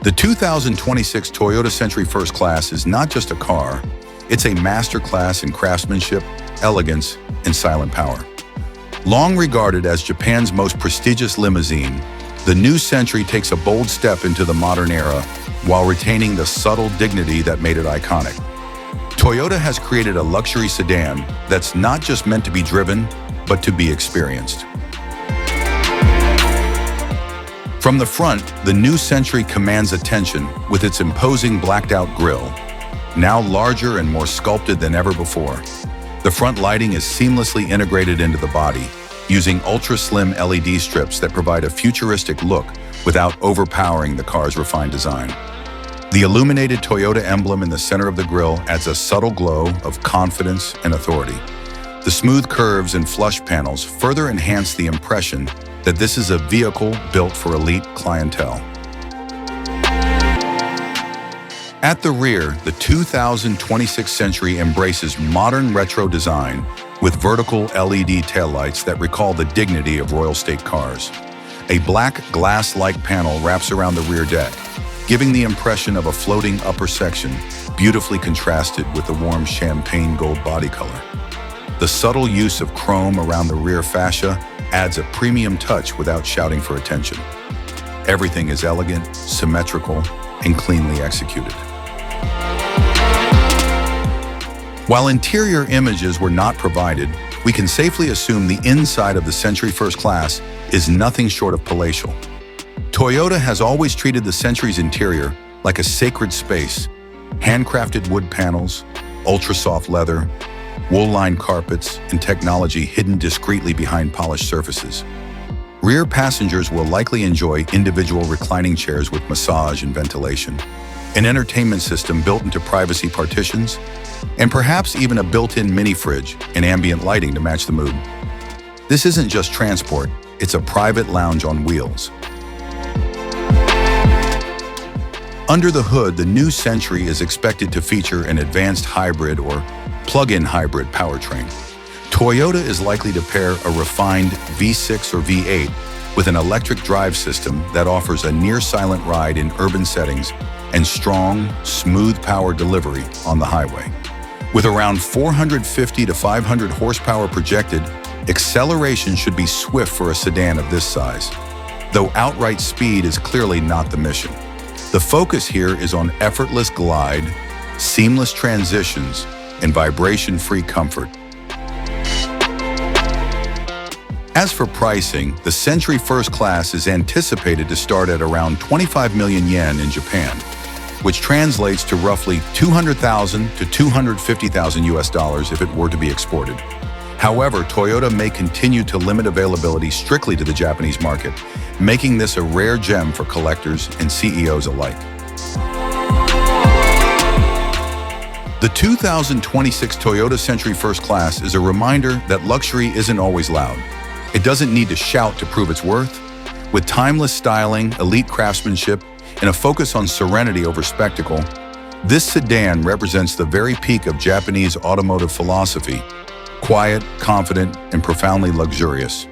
The 2026 Toyota Century First Class is not just a car, it's a masterclass in craftsmanship, elegance, and silent power. Long regarded as Japan's most prestigious limousine, the new Century takes a bold step into the modern era while retaining the subtle dignity that made it iconic. Toyota has created a luxury sedan that's not just meant to be driven, but to be experienced. From the front, the new Century commands attention with its imposing blacked-out grille, now larger and more sculpted than ever before. The front lighting is seamlessly integrated into the body, using ultra-slim LED strips that provide a futuristic look without overpowering the car's refined design. The illuminated Toyota emblem in the center of the grille adds a subtle glow of confidence and authority. The smooth curves and flush panels further enhance the impression that this is a vehicle built for elite clientele. At the rear, the 2026 Century embraces modern retro design with vertical LED taillights that recall the dignity of Royal State cars. A black glass-like panel wraps around the rear deck, giving the impression of a floating upper section, beautifully contrasted with the warm champagne gold body color. The subtle use of chrome around the rear fascia adds a premium touch without shouting for attention. Everything is elegant, symmetrical, and cleanly executed. While interior images were not provided, we can safely assume the inside of the Century First Class is nothing short of palatial. Toyota has always treated the Century's interior like a sacred space. Handcrafted wood panels, ultra-soft leather, wool-lined carpets, and technology hidden discreetly behind polished surfaces. Rear passengers will likely enjoy individual reclining chairs with massage and ventilation, an entertainment system built into privacy partitions, and perhaps even a built-in mini-fridge and ambient lighting to match the mood. This isn't just transport, it's a private lounge on wheels. Under the hood, the new Century is expected to feature an advanced hybrid or plug-in hybrid powertrain. Toyota is likely to pair a refined V6 or V8 with an electric drive system that offers a near-silent ride in urban settings and strong, smooth power delivery on the highway. With around 450 to 500 horsepower projected, acceleration should be swift for a sedan of this size, though outright speed is clearly not the mission. The focus here is on effortless glide, seamless transitions, and vibration-free comfort. As for pricing, the Century First Class is anticipated to start at around 25 million yen in Japan, which translates to roughly 200,000 to 250,000 US dollars if it were to be exported. However, Toyota may continue to limit availability strictly to the Japanese market, making this a rare gem for collectors and CEOs alike. The 2026 Toyota Century First Class is a reminder that luxury isn't always loud. It doesn't need to shout to prove its worth. With timeless styling, elite craftsmanship, and a focus on serenity over spectacle, this sedan represents the very peak of Japanese automotive philosophy: quiet, confident, and profoundly luxurious.